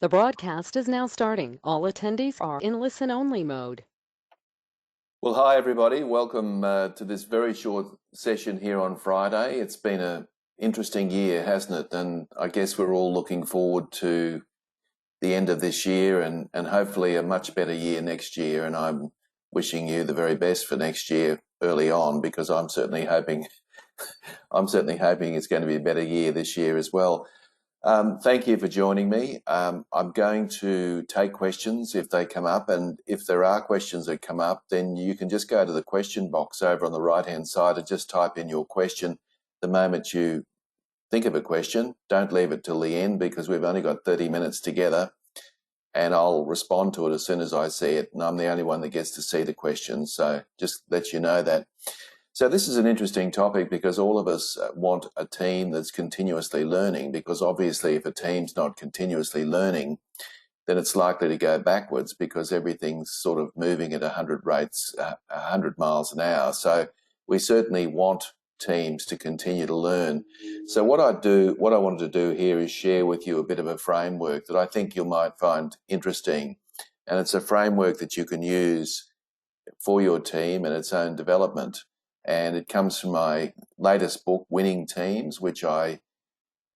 The broadcast is now starting. All attendees are in listen-only mode. Well, hi everybody. Welcome to this very short session here on Friday. It's been an interesting year, hasn't it? And I guess we're all looking forward to the end of this year and hopefully a much better year next year. And I'm wishing you the very best for next year early on, because I'm certainly hoping it's going to be a better year this year as well. Thank you for joining me. I'm going to take questions if they come up, and if there are questions that come up, then you can just go to the question box over on the right-hand side and just type in your question the moment you think of a question. Don't leave it till the end, because we've only got 30 minutes together, and I'll respond to it as soon as I see it, and I'm the only one that gets to see the question, so just let you know that. So this is an interesting topic because all of us want a team that's continuously learning, because obviously if a team's not continuously learning, then it's likely to go backwards, because everything's sort of moving at 100 miles an hour. So we certainly want teams to continue to learn. So what I wanted to do here is share with you a bit of a framework that I think you might find interesting. And it's a framework that you can use for your team and its own development. And it comes from my latest book, Winning Teams, which it'll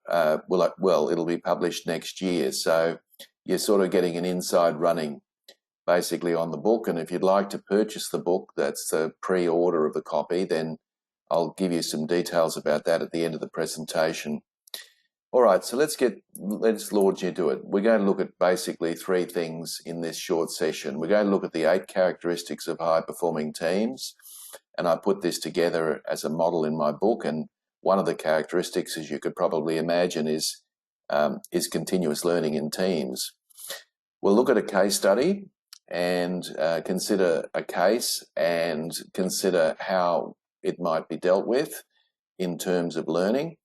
be published next year. So you're sort of getting an inside running basically on the book. And if you'd like to purchase the book, that's the pre-order of the copy, then I'll give you some details about that at the end of the presentation. All right, so let's launch into it. We're going to look at basically three things in this short session. We're going to look at the 8 characteristics of high-performing teams. And I put this together as a model in my book. And one of the characteristics, as you could probably imagine, is continuous learning in teams. We'll look at a case study and consider a case and consider how it might be dealt with in terms of learning.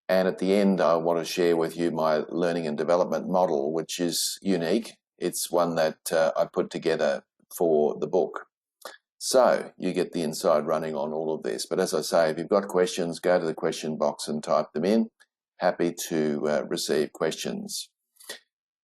And at the end, I want to share with you my learning and development model, which is unique. It's one that I put together for the book. So you get the inside running on all of this. But as I say, if you've got questions, go to the question box and type them in. Happy to receive questions.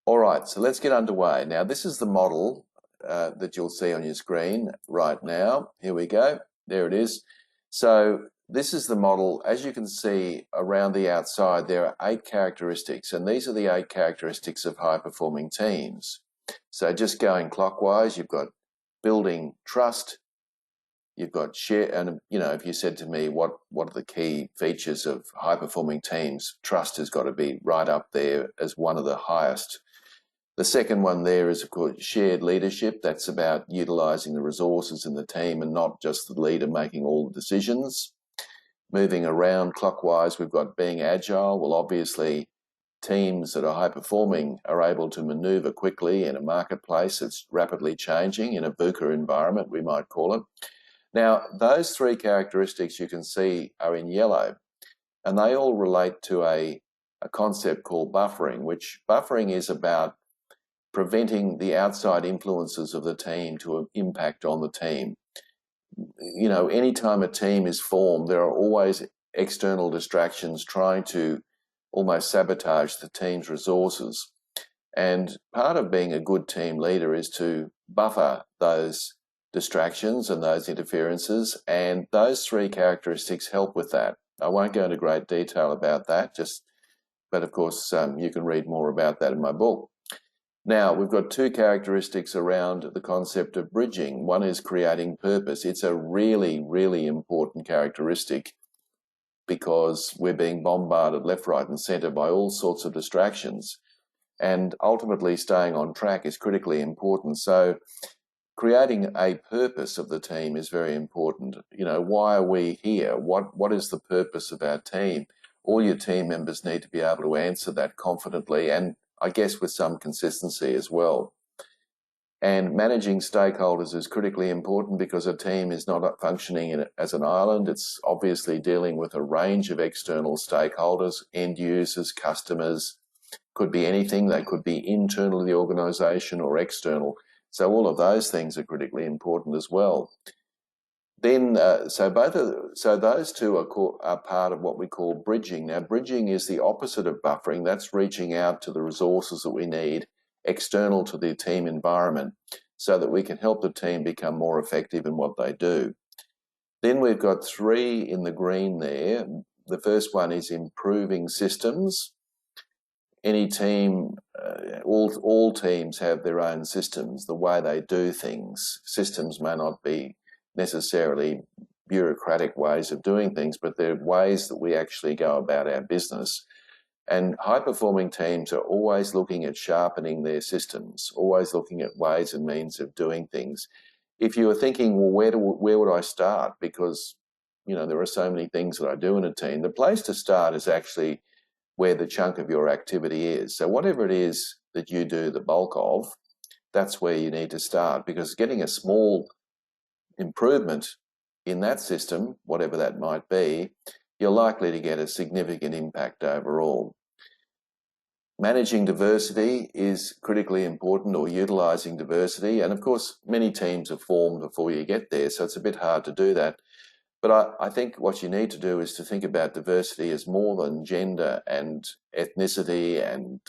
All right, so let's get underway. Now, this is the model that you'll see on your screen right now. Here we go. There it is. So this is the model. As you can see around the outside, there are 8 characteristics, and these are the 8 characteristics of high-performing teams. So just going clockwise, you've got building trust. You've got share, and if you said to me, what are the key features of high-performing teams? Trust has got to be right up there as one of the highest. The second one there is, of course, shared leadership. That's about utilising the resources in the team and not just the leader making all the decisions. Moving around clockwise, we've got being agile. Well, obviously, teams that are high-performing are able to manoeuvre quickly in a marketplace that's rapidly changing, in a VUCA environment, we might call it. Now, those 3 characteristics you can see are in yellow, and they all relate to a concept called buffering, which buffering is about preventing the outside influences of the team to impact on the team. Anytime a team is formed, there are always external distractions trying to almost sabotage the team's resources. And part of being a good team leader is to buffer those distractions and those interferences, and those 3 characteristics help with that. I won't go into great detail about that, but of course you can read more about that in my book. Now, we've got 2 characteristics around the concept of bridging. One is creating purpose. It's a really, really important characteristic, because we're being bombarded left, right, and centre by all sorts of distractions, and ultimately staying on track is critically important. So creating a purpose of the team is very important. Why are we here? What is the purpose of our team? All your team members need to be able to answer that confidently, and I guess with some consistency as well. And managing stakeholders is critically important, because a team is not functioning as an island. It's obviously dealing with a range of external stakeholders, end users, customers, could be anything. They could be internal to the organisation or external. So all of those things are critically important as well. Then, so those 2 are part of what we call bridging. Now, bridging is the opposite of buffering. That's reaching out to the resources that we need external to the team environment so that we can help the team become more effective in what they do. Then we've got 3 in the green there. The first one is improving systems. Any team, all teams have their own systems, the way they do things. Systems may not be necessarily bureaucratic ways of doing things, but they're ways that we actually go about our business. And high-performing teams are always looking at sharpening their systems, always looking at ways and means of doing things. If you are thinking, well, where would I start? Because, there are so many things that I do in a team. The place to start is actually where the chunk of your activity is. So whatever it is that you do the bulk of, that's where you need to start, because getting a small improvement in that system, whatever that might be, you're likely to get a significant impact overall. Managing diversity is critically important, or utilising diversity. And of course, many teams are formed before you get there, so it's a bit hard to do that. But I think what you need to do is to think about diversity as more than gender and ethnicity and,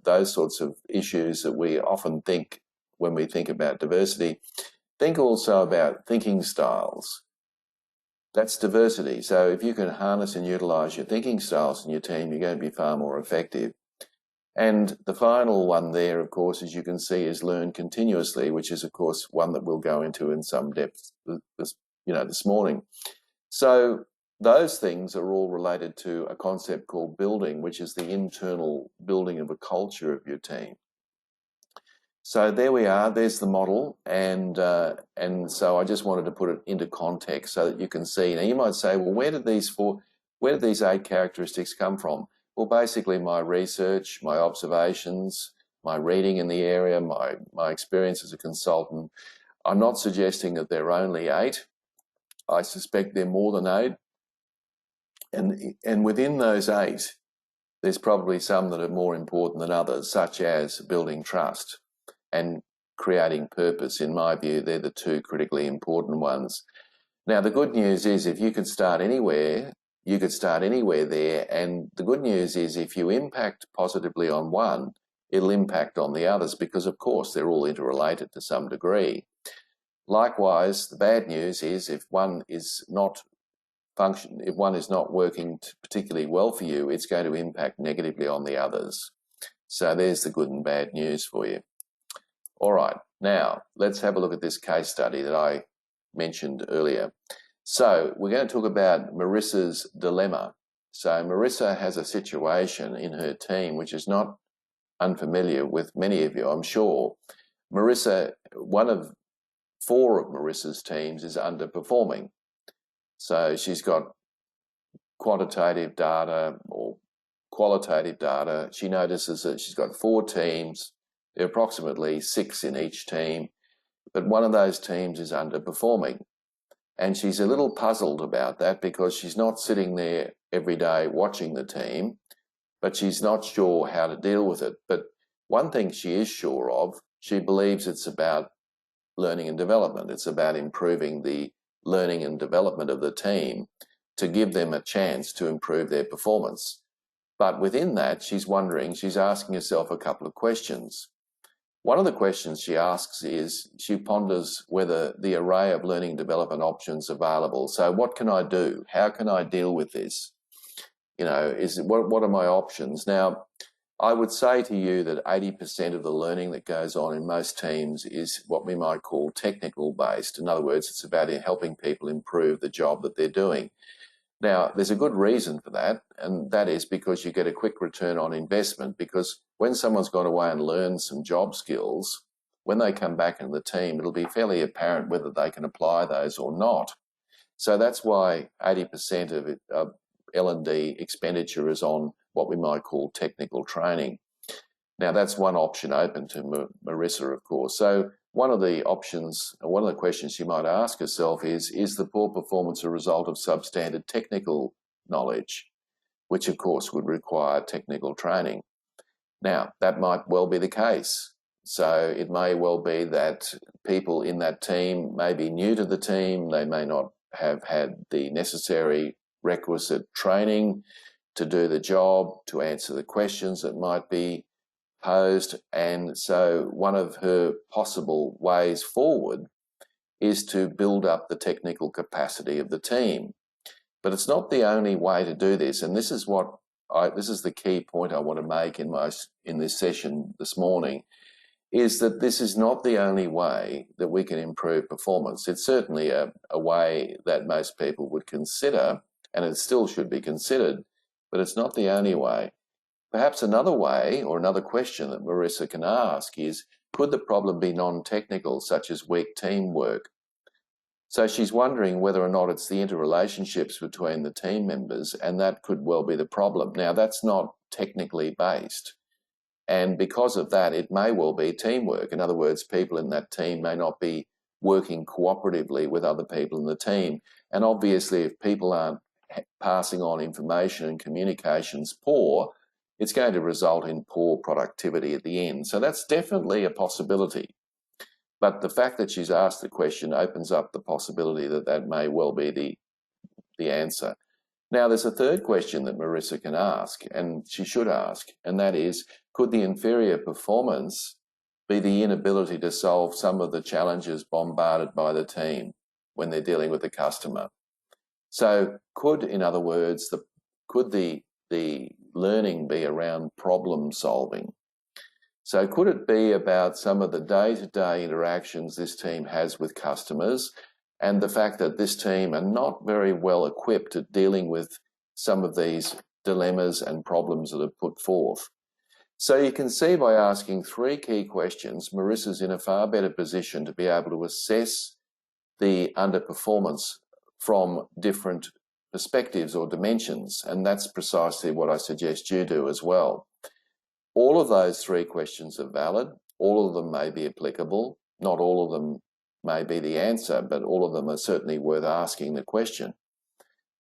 those sorts of issues that we often think when we think about diversity. Think also about thinking styles. That's diversity. So if you can harness and utilise your thinking styles in your team, you're going to be far more effective. And the final one there, of course, as you can see, is learn continuously, which is, of course, one that we'll go into in some depth this morning. So those things are all related to a concept called building, which is the internal building of a culture of your team. So there we are, there's the model, and so I just wanted to put it into context so that you can see. Now you might say, well, where did these 8 characteristics come from? Well, basically my research, my observations, my reading in the area, my experience as a consultant. I'm not suggesting that there are only 8. I suspect there are more than 8. And within those 8, there's probably some that are more important than others, such as building trust and creating purpose. In my view, they're the 2 critically important ones. Now, the good news is if you could start anywhere, you could start anywhere there. And the good news is if you impact positively on one, it'll impact on the others because, of course, they're all interrelated to some degree. Likewise, the bad news is if one is not working particularly well for you, it's going to impact negatively on the others. So there's the good and bad news for you. All right, now let's have a look at this case study that I mentioned earlier. So we're going to talk about Marissa's dilemma. So Marissa has a situation in her team which is not unfamiliar with many of you, I'm sure. Marissa, one of 4 of Marissa's teams is underperforming. So she's got quantitative data or qualitative data. She notices that she's got 4 teams. There are approximately 6 in each team, but one of those teams is underperforming. And she's a little puzzled about that because she's not sitting there every day watching the team, but she's not sure how to deal with it. But one thing she is sure of, she believes it's about learning and development. It's about improving the learning and development of the team to give them a chance to improve their performance. But within that, she's asking herself a couple of questions. One of the questions she asks is, she ponders whether the array of learning and development options available. So what can I do? How can I deal with this? What are my options? Now, I would say to you that 80% of the learning that goes on in most teams is what we might call technical based. In other words, it's about helping people improve the job that they're doing. Now, there's a good reason for that, and that is because you get a quick return on investment, because when someone's gone away and learned some job skills, when they come back into the team, it'll be fairly apparent whether they can apply those or not. So that's why 80% of L&D expenditure is on what we might call technical training. Now, that's one option open to Marissa, of course. So one of the questions she might ask herself is the poor performance a result of substandard technical knowledge, which of course would require technical training? Now, that might well be the case. So it may well be that people in that team may be new to the team. They may not have had the necessary requisite training to do the job, to answer the questions that might be posed, and so one of her possible ways forward is to build up the technical capacity of the team. But it's not the only way to do this, and this is the key point I want to make in this session this morning, is that this is not the only way that we can improve performance. It's certainly a way that most people would consider, and it still should be considered, but it's not the only way. Perhaps another way, or another question that Marissa can ask is, could the problem be non-technical, such as weak teamwork? So she's wondering whether or not it's the interrelationships between the team members, and that could well be the problem. Now, that's not technically based. And because of that, it may well be teamwork. In other words, people in that team may not be working cooperatively with other people in the team. And obviously, if people aren't passing on information and communication's poor, it's going to result in poor productivity at the end. So that's definitely a possibility. But the fact that she's asked the question opens up the possibility that that may well be the answer. Now, there's a third question that Marissa can ask, and she should ask, and that is, could the inferior performance be the inability to solve some of the challenges bombarded by the team when they're dealing with the customer? So could, in other words, could the learning be around problem solving? So could it be about some of the day-to-day interactions this team has with customers, and the fact that this team are not very well equipped at dealing with some of these dilemmas and problems that are put forth? So you can see by asking three key questions, Marissa's in a far better position to be able to assess the underperformance from different perspectives or dimensions, and that's precisely what I suggest you do as well. All of those three questions are valid. All of them may be applicable. Not all of them may be the answer, but all of them are certainly worth asking the question.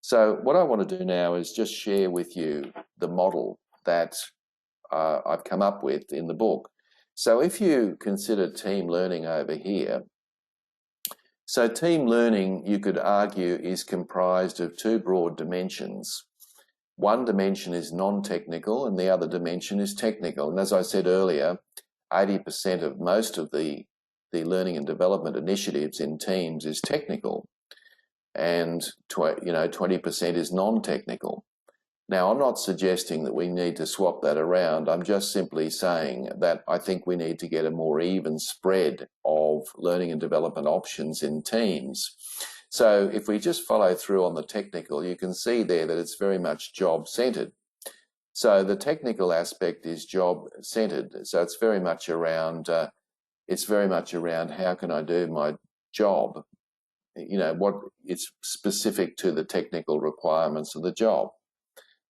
So what I want to do now is just share with you the model that I've come up with in the book. So if you consider team learning over here, so team learning, you could argue, is comprised of two broad dimensions. One dimension is non-technical and the other dimension is technical. And as I said earlier, 80% of most of the learning and development initiatives in teams is technical, and 20% is non-technical. Now, I'm not suggesting that we need to swap that around. I'm just simply saying that I think we need to get a more even spread of learning and development options in teams. So if we just follow through on the technical, you can see there that it's very much job-centered. So the technical aspect is job-centered. So it's very much around how can I do my job? What it's specific to the technical requirements of the job.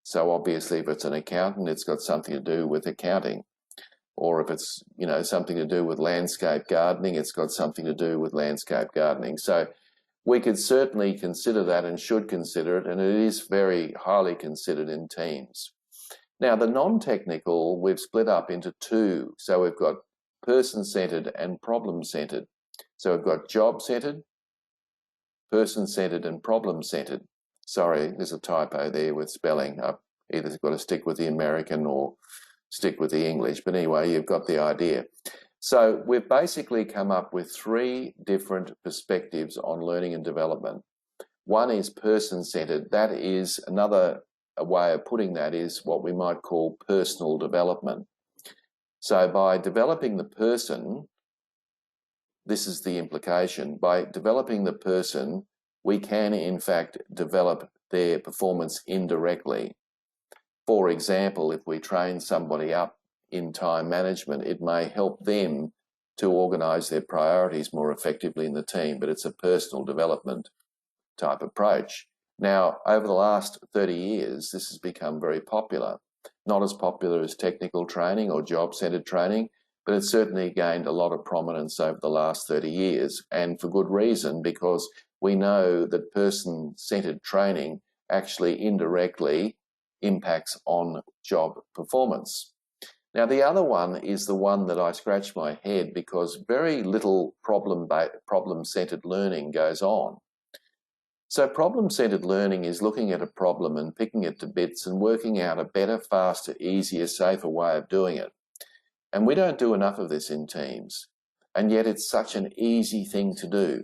So obviously, if it's an accountant, it's got something to do with accounting. Or if it's, something to do with landscape gardening, it's got something to do with landscape gardening. So we could certainly consider that and should consider it, and it is very highly considered in teams. Now, the non-technical, we've split up into two. So we've got person-centered and problem-centered. So we've got job-centered, person-centered, and problem-centered. Sorry, there's a typo there with spelling. I've either got to stick with the American or stick with the English. But anyway, you've got the idea. So we've basically come up with three different perspectives on learning and development. One is person-centered. That is a way of putting that is what we might call personal development. So by developing the person, this is the implication, by developing the person, we can in fact develop their performance indirectly. For example, if we train somebody up in time management, it may help them to organise their priorities more effectively in the team, but it's a personal development type approach. Now, over the last 30 years, this has become very popular. Not as popular as technical training or job-centered training, but it's certainly gained a lot of prominence over the last 30 years, and for good reason, because we know that person-centered training actually indirectly impacts on job performance. Now, the other one is the one that I scratch my head because very little problem-centered learning goes on. So problem-centered learning is looking at a problem and picking it to bits and working out a better, faster, easier, safer way of doing it. And we don't do enough of this in teams. And yet it's such an easy thing to do.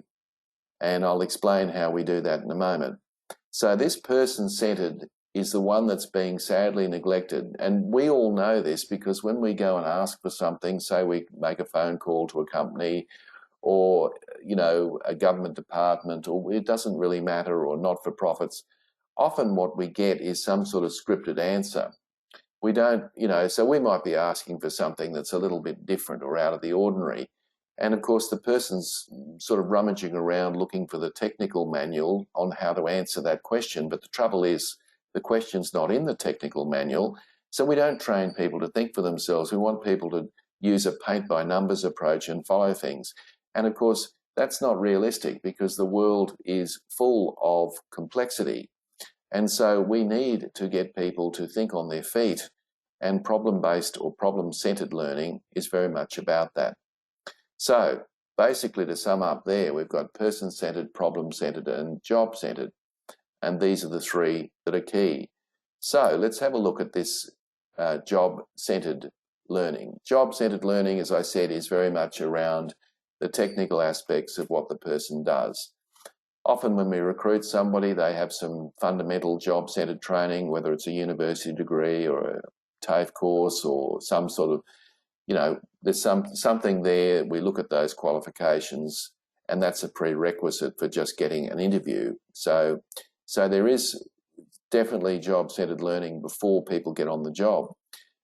And I'll explain how we do that in a moment. So this person-centered is the one that's being sadly neglected. And we all know this because when we go and ask for something, say we make a phone call to a company or, a government department, or it doesn't really matter, or not-for-profits, often what we get is some sort of scripted answer. We don't, so we might be asking for something that's a little bit different or out of the ordinary. And of course, the person's sort of rummaging around looking for the technical manual on how to answer that question. But the trouble is, the question's not in the technical manual. So we don't train people to think for themselves. We want people to use a paint by numbers approach and follow things. And of course, that's not realistic because the world is full of complexity. And so we need to get people to think on their feet, and problem-based or problem-centered learning is very much about that. So basically, to sum up there, we've got person-centered, problem-centered, and job-centered. And these are the three that are key. So let's have a look at this job-centered learning. Job-centered learning, as I said, is very much around the technical aspects of what the person does. Often when we recruit somebody, they have some fundamental job-centered training, whether it's a university degree or a TAFE course or some sort of, there's something there. We look at those qualifications, and that's a prerequisite for just getting an interview. So there is definitely job-centered learning before people get on the job.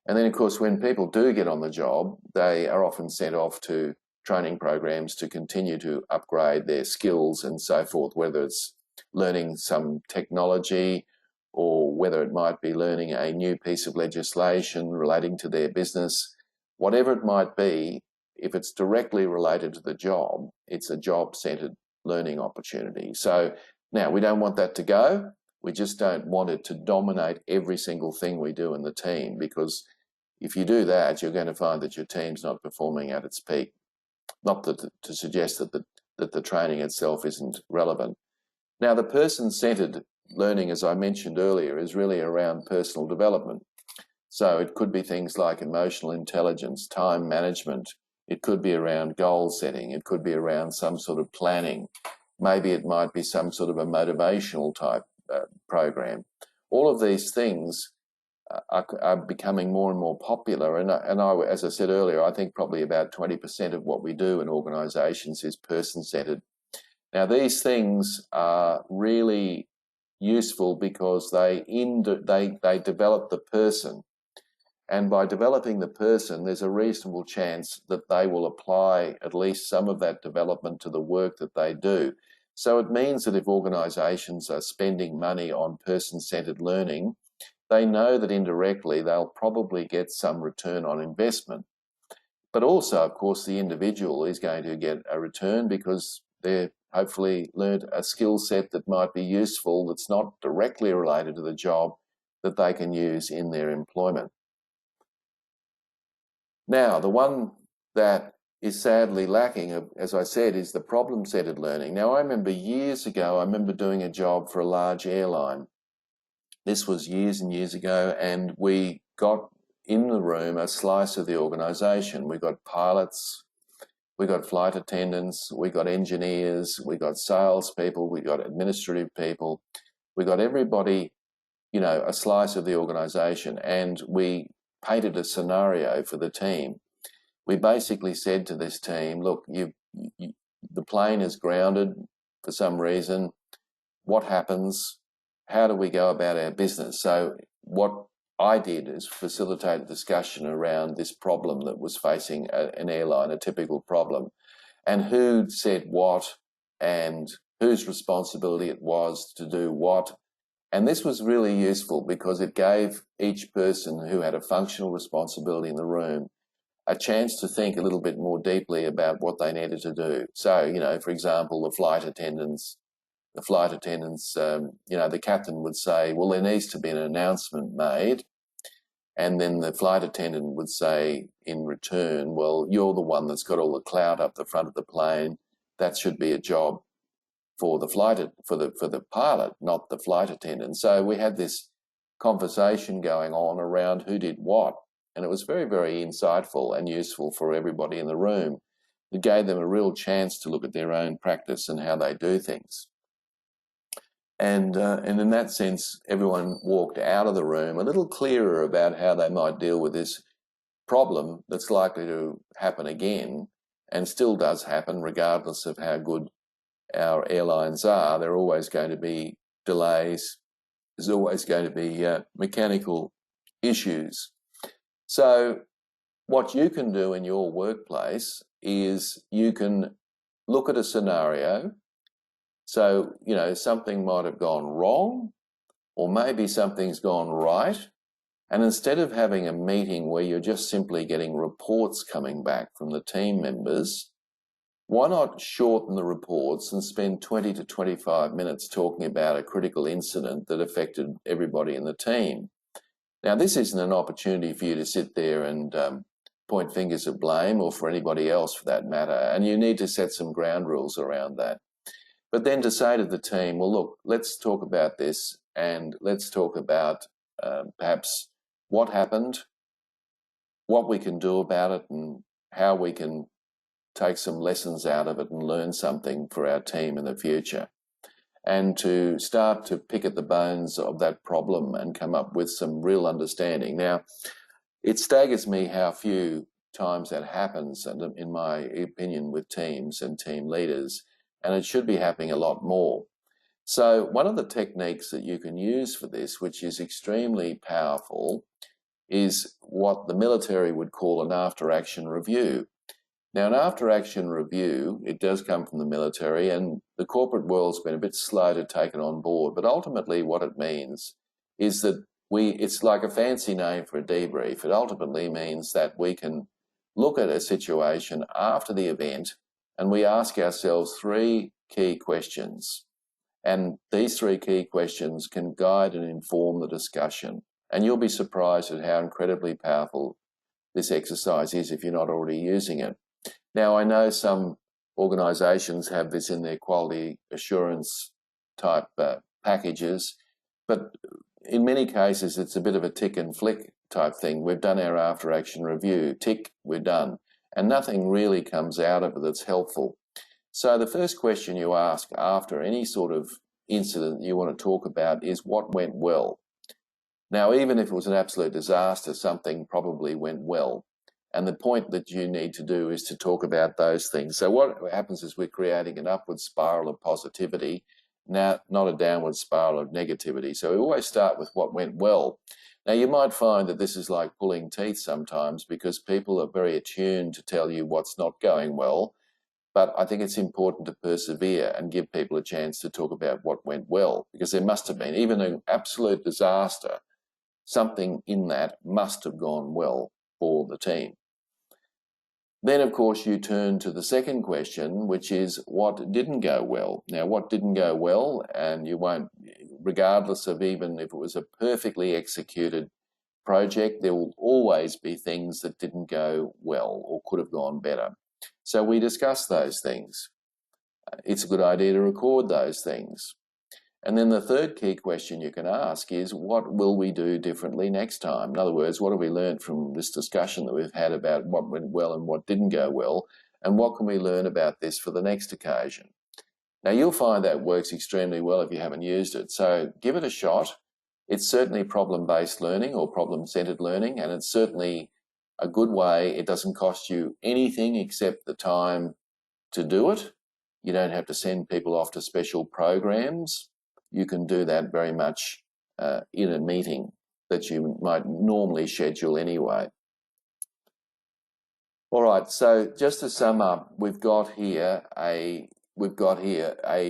And then, of course, when people do get on the job, they are often sent off to training programs to continue to upgrade their skills and so forth, whether it's learning some technology or whether it might be learning a new piece of legislation relating to their business. Whatever it might be, if it's directly related to the job, it's a job-centered learning opportunity. So now we don't want that to go. We just don't want it to dominate every single thing we do in the team, because if you do that, you're going to find that your team's not performing at its peak. Not to suggest that the training itself isn't relevant. Now, the person-centered learning, as I mentioned earlier, is really around personal development. So it could be things like emotional intelligence, time management. It could be around goal setting. It could be around some sort of planning. Maybe it might be some sort of a motivational type program. All of these things are becoming more and more popular. And I, as I said earlier, I think probably about 20% of what we do in organisations is person-centered. Now, these things are really useful because they develop the person. And by developing the person, there's a reasonable chance that they will apply at least some of that development to the work that they do. So it means that if organisations are spending money on person-centered learning, they know that indirectly they'll probably get some return on investment. But also, of course, the individual is going to get a return because they've hopefully learned a skill set that might be useful, that's not directly related to the job, that they can use in their employment. Now, the one that is sadly lacking, as I said, is the problem-centered learning. Now, I remember years ago, doing a job for a large airline. This was years and years ago, and we got in the room a slice of the organisation. We got pilots, we got flight attendants, we got engineers, we got salespeople, we got administrative people, we got everybody, a slice of the organisation, and we painted a scenario for the team. We basically said to this team, look, the plane is grounded for some reason. What happens? How do we go about our business? So what I did is facilitate a discussion around this problem that was facing an airline, a typical problem, and who said what and whose responsibility it was to do what. And this was really useful because it gave each person who had a functional responsibility in the room a chance to think a little bit more deeply about what they needed to do. So, for example, the flight attendants, the captain would say, well, there needs to be an announcement made. And then the flight attendant would say in return, well, you're the one that's got all the clout up the front of the plane. That should be a job for the pilot, not the flight attendant. So we had this conversation going on around who did what. And it was very, very insightful and useful for everybody in the room. It gave them a real chance to look at their own practice and how they do things. And in that sense, everyone walked out of the room a little clearer about how they might deal with this problem that's likely to happen again, and still does happen regardless of how good our airlines are. There are always going to be delays. There's always going to be mechanical issues. So what you can do in your workplace is you can look at a scenario. So, something might have gone wrong, or maybe something's gone right. And instead of having a meeting where you're just simply getting reports coming back from the team members, why not shorten the reports and spend 20 to 25 minutes talking about a critical incident that affected everybody in the team? Now, this isn't an opportunity for you to sit there and point fingers of blame, or for anybody else for that matter, and you need to set some ground rules around that. But then to say to the team, well, look, let's talk about this, and let's talk about perhaps what happened, what we can do about it, and how we can take some lessons out of it and learn something for our team in the future. And to start to pick at the bones of that problem and come up with some real understanding. Now, it staggers me how few times that happens, and in my opinion, with teams and team leaders, and it should be happening a lot more. So one of the techniques that you can use for this, which is extremely powerful, is what the military would call an after-action review. Now, an after-action review, it does come from the military, and the corporate world's been a bit slow to take it on board, but ultimately what it means is that it's like a fancy name for a debrief. It ultimately means that we can look at a situation after the event and we ask ourselves 3 key questions. And these 3 key questions can guide and inform the discussion. And you'll be surprised at how incredibly powerful this exercise is if you're not already using it. Now, I know some organisations have this in their quality assurance type packages, but in many cases, it's a bit of a tick and flick type thing. We've done our after-action review, tick, we're done. And nothing really comes out of it that's helpful. So the first question you ask after any sort of incident you want to talk about is what went well. Now, even if it was an absolute disaster, something probably went well. And the point that you need to do is to talk about those things. So what happens is we're creating an upward spiral of positivity, now not a downward spiral of negativity. So we always start with what went well. Now, you might find that this is like pulling teeth sometimes, because people are very attuned to tell you what's not going well. But I think it's important to persevere and give people a chance to talk about what went well, because there must have been, even an absolute disaster, something in that must have gone well for the team. Then, of course, you turn to the second question, which is what didn't go well. Now, what didn't go well, and you won't, regardless of even if it was a perfectly executed project, there will always be things that didn't go well or could have gone better. So we discuss those things. It's a good idea to record those things. And then the third key question you can ask is, what will we do differently next time? In other words, what have we learned from this discussion that we've had about what went well and what didn't go well, and what can we learn about this for the next occasion? Now, you'll find that works extremely well if you haven't used it. So give it a shot. It's certainly problem-based learning or problem-centered learning, and it's certainly a good way. It doesn't cost you anything except the time to do it. You don't have to send people off to special programs. You can do that very much in a meeting that you might normally schedule anyway. All right, so just to sum up, we've got here a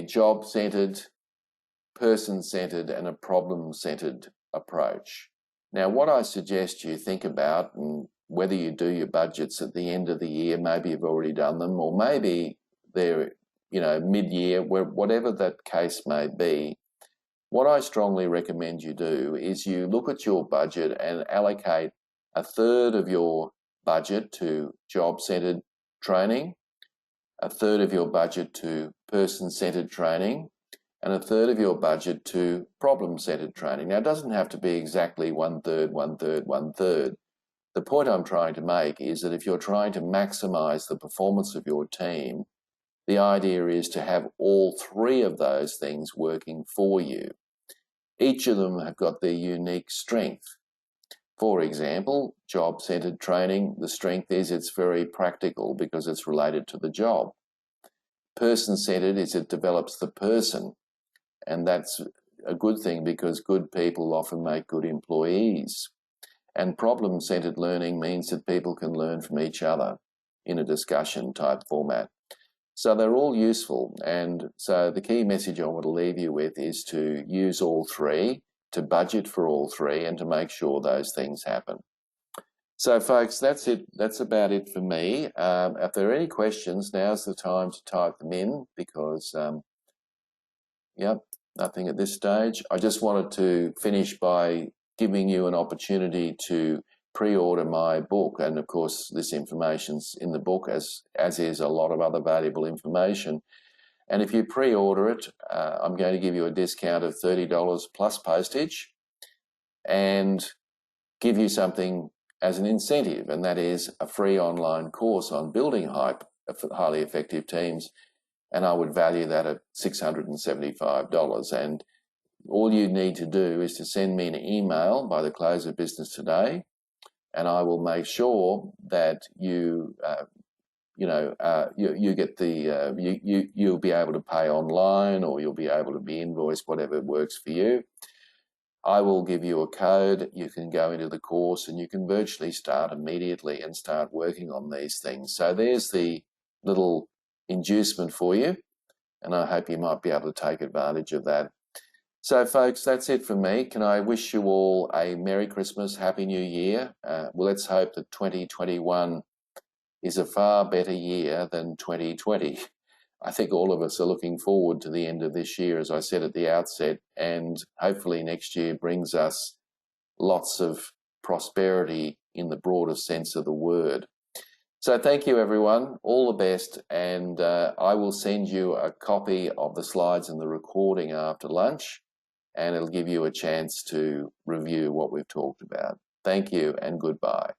job-centered, person-centered, and a problem-centered approach. Now, what I suggest you think about, and whether you do your budgets at the end of the year, maybe you've already done them, or maybe they're mid-year, whatever that case may be, what I strongly recommend you do is you look at your budget and allocate a third of your budget to job-centered training, a third of your budget to person-centered training, and a third of your budget to problem-centered training. Now, it doesn't have to be exactly 1/3, 1/3, 1/3, the point I'm trying to make is that if you're trying to maximize the performance of your team, the idea is to have all three of those things working for you. Each of them have got their unique strength. For example, job-centered training, the strength is it's very practical because it's related to the job. Person-centered is it develops the person, and that's a good thing because good people often make good employees. And problem-centered learning means that people can learn from each other in a discussion type format. So they're all useful. And so the key message I want to leave you with is to use all three, to budget for all three, and to make sure those things happen. So folks, that's it. That's about it for me. If there are any questions, now's the time to type them in because, yep, nothing at this stage. I just wanted to finish by giving you an opportunity to pre-order my book, and of course this information's in the book as is a lot of other valuable information. And if you pre-order it, I'm going to give you a discount of $30 plus postage and give you something as an incentive, and that is a free online course on building highly effective teams, and I would value that at $675. And all you need to do is to send me an email by the close of business today, and I will make sure that you get the you'll be able to pay online, or you'll be able to be invoiced, whatever works for you. I will give you a code. You can go into the course and you can virtually start immediately and start working on these things. So there's the little inducement for you, and I hope you might be able to take advantage of that. So folks, that's it from me. Can I wish you all a Merry Christmas, Happy New Year. Well, let's hope that 2021 is a far better year than 2020. I think all of us are looking forward to the end of this year, as I said at the outset, and hopefully next year brings us lots of prosperity in the broadest sense of the word. So thank you, everyone. All the best, and I will send you a copy of the slides and the recording after lunch, and it'll give you a chance to review what we've talked about. Thank you and goodbye.